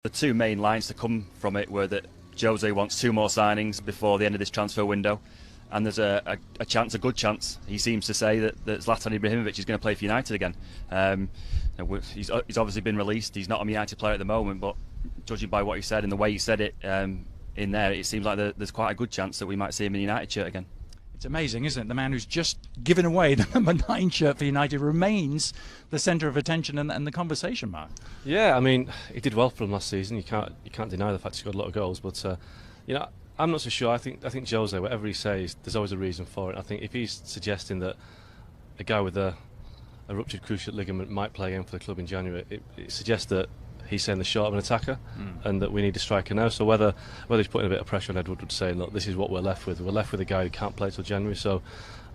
The two main lines to come from it were that Jose wants two more signings before the end of this transfer window, and there's a good chance, he seems to say, that Zlatan Ibrahimovic is going to play for United again. He's obviously been released. He's not a United player at the moment, but judging by what he said and the way he said it in there, it seems like there's quite a good chance that we might see him in the United shirt again. It's amazing, isn't it? The man who's just given away the number 9 shirt for United remains the centre of attention and the conversation, Mark. Yeah, I mean, he did well for him last season. You can't deny the fact he scored a lot of goals. But I'm not so sure. I think Jose, whatever he says, there's always a reason for it. I think if he's suggesting that a guy with a ruptured cruciate ligament might play again for the club in January, it suggests that he's saying the short of an attacker and that we need a striker now. So whether he's putting a bit of pressure on Ed Woodward, saying, look, this is what we're left with. We're left with a guy who can't play till January. So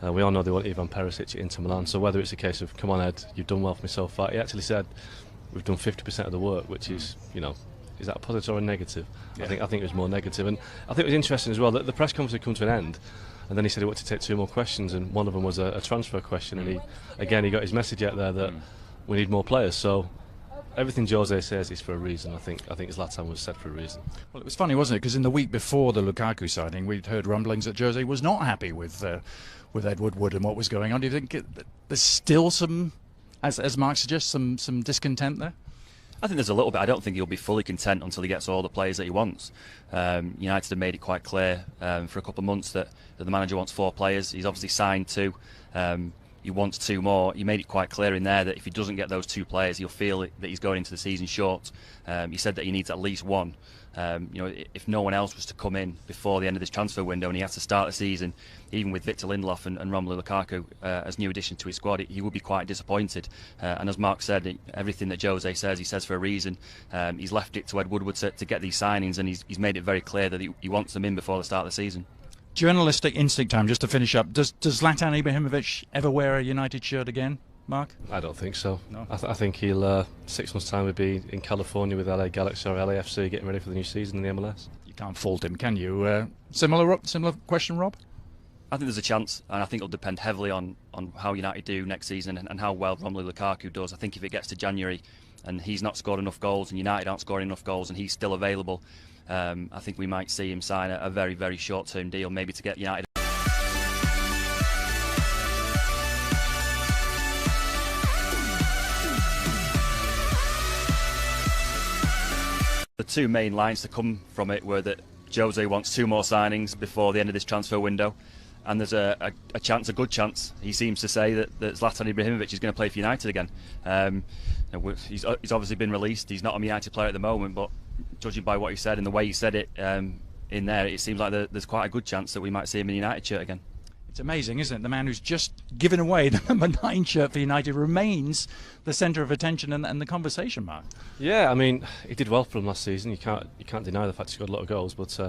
we all know they want Ivan Perisic at Inter Milan. So whether it's a case of, come on Ed, you've done well for me so far. He actually said we've done 50% of the work, which is, is that a positive or a negative? Yeah. I think it was more negative. And I think it was interesting as well that the press conference had come to an end, and then he said he wanted to take 2 more questions, and one of them was a transfer question. And he got his message out there that we need more players. So everything Jose says is for a reason. I think Zlatan was said for a reason. Well, it was funny, wasn't it? Because in the week before the Lukaku signing, we'd heard rumblings that Jose was not happy with Ed Woodward and what was going on. Do you think there's still some, as Mark suggests, some discontent there? I think there's a little bit. I don't think he'll be fully content until he gets all the players that he wants. United have made it quite clear for a couple of months that the manager wants 4 players. He's obviously signed 2. He wants 2 more. He made it quite clear in there that if he doesn't get those 2 players, he'll feel that he's going into the season short. He said that he needs at least 1. If no one else was to come in before the end of this transfer window and he has to start the season, even with Victor Lindelof and Romelu Lukaku as new addition to his squad, he would be quite disappointed. And as Mark said, everything that Jose says, he says for a reason. He's left it to Ed Woodward to get these signings, and he's made it very clear that he wants them in before the start of the season. Journalistic instinct time, just to finish up. Does Zlatan Ibrahimovic ever wear a United shirt again, Mark? I don't think so. No. I think he'll 6 months' time would be in California with LA Galaxy or LAFC getting ready for the new season in the MLS. You can't fault him, can you? Similar question, Rob? I think there's a chance, and I think it'll depend heavily on how United do next season and how well Romelu Lukaku does. I think if it gets to January and he's not scored enough goals and United aren't scoring enough goals and he's still available, I think we might see him sign a very, very short-term deal, maybe to get United. The two main lines to come from it were that Jose wants 2 more signings before the end of this transfer window, and there's a good chance, he seems to say, that Zlatan Ibrahimovic is going to play for United again. He's obviously been released. He's not a United player at the moment, but judging by what he said and the way he said it in there, it seems like there's quite a good chance that we might see him in the United shirt again. It's amazing, isn't it? The man who's just given away the number 9 shirt for United remains the centre of attention and the conversation, Mark. Yeah, I mean, he did well for him last season. You can't deny the fact he scored a lot of goals. But